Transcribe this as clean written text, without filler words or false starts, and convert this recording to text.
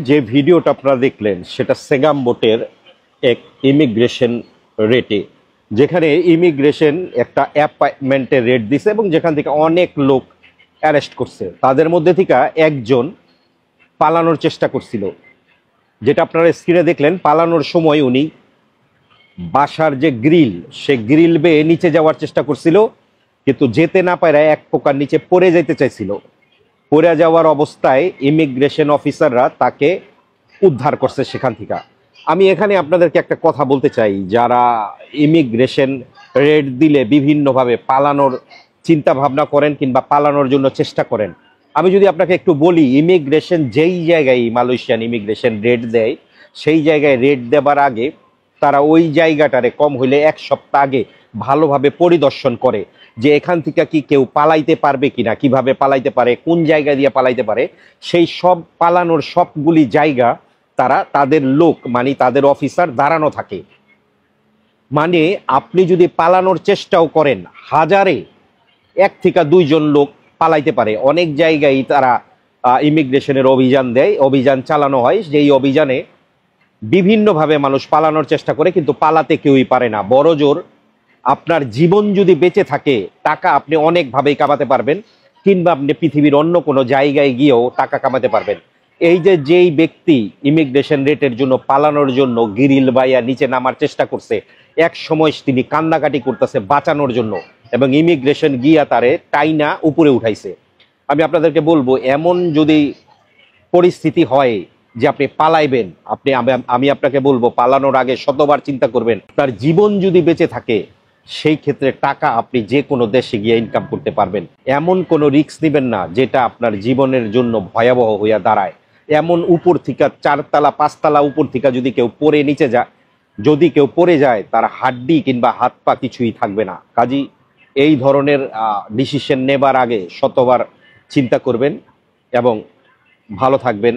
যে ভিডিওটা আপনারা দেখলেন সেটা সেগাম বোটের এক ইমিগ্রেশন রেটে, যেখানে ইমিগ্রেশন একটা অ্যাপয়েন্টমেন্টে রেট দিছে এবং যেখান থেকে অনেক লোক অ্যারেস্ট করছে। তাদের মধ্যে থেকে একজন পালানোর চেষ্টা করছিল, যেটা আপনারা স্ক্রিনে দেখলেন। পালানোর সময় উনি বাসার যে গ্রিল, সে গ্রিল বেয়ে নিচে যাওয়ার চেষ্টা করছিল, কিন্তু যেতে না পারে এক প্রকার নিচে পড়ে যেতে চাইছিল। পড়ে যাওয়ার অবস্থায় ইমিগ্রেশন অফিসাররা তাকে উদ্ধার করছে সেখান থেকে। আমি এখানে আপনাদেরকে একটা কথা বলতে চাই, যারা ইমিগ্রেশন রেড দিলে বিভিন্নভাবে পালানোর চিন্তা ভাবনা করেন কিংবা পালানোর জন্য চেষ্টা করেন, আমি যদি আপনাকে একটু বলি, ইমিগ্রেশন যেই জায়গায় মালয়েশিয়ান ইমিগ্রেশন রেড দেয়, সেই জায়গায় রেড দেবার আগে তারা ওই জায়গাটারে কম হইলে এক সপ্তাহ আগে ভালোভাবে পরিদর্শন করে যে এখান থেকে কি কেউ পালাইতে পারবে কিনা, কিভাবে পালাইতে পারে, কোন জায়গা দিয়ে পালাইতে পারে। সেই সব পালানোর সবগুলি জায়গা তারা তাদের লোক মানে তাদের অফিসার দাঁড়ানো থাকে। মানে আপনি যদি পালানোর চেষ্টাও করেন, হাজারে এক থেকে দুইজন লোক পালাইতে পারে। অনেক জায়গায় তারা ইমিগ্রেশনের অভিযান দেয়, অভিযান চালানো হয়, যেই অভিযানে বিভিন্নভাবে মানুষ পালানোর চেষ্টা করে, কিন্তু পালাতে কেউই পারে না। বড় জোর আপনার জীবন যদি বেঁচে থাকে, টাকা আপনি অনেকভাবেই কামাতে পারবেন, কিংবা আপনি পৃথিবীর অন্য কোনো জায়গায় গিয়েও টাকা কামাতে পারবেন। এই যে যেই ব্যক্তি ইমিগ্রেশন রেটের জন্য পালানোর জন্য গিরিল বাইয়া নিচে নামার চেষ্টা করছে, এক সময় তিনি কান্নাকাটি করতেছে বাঁচানোর জন্য, এবং ইমিগ্রেশন গিয়া তারে টাইনা উপরে উঠাইছে। আমি আপনাদেরকে বলবো, এমন যদি পরিস্থিতি হয় যে আপনি পালাইবেন, আমি আপনাকে বলবো পালানোর আগে শতবার চিন্তা করবেন। তার জীবন যদি বেঁচে থাকে, সেই ক্ষেত্রে টাকা আপনি যে কোনো দেশে গিয়ে ইনকাম করতে পারবেন। এমন কোনো রিস্ক নেবেন না যেটা আপনার জীবনের জন্য ভয়াবহ হইয়া দাঁড়ায়। এমন উপর থেকে 4 তলা 5 তলা উপর থেকে যদি কেউ পড়ে নিচে যায়, যদি কেউ পড়ে যায়, তার হাড্ডি কিংবা হাত পা কিছুই থাকবে না। কাজী এই ধরনের ডিসিশন নেবার আগে শতবার চিন্তা করবেন এবং ভালো থাকবেন।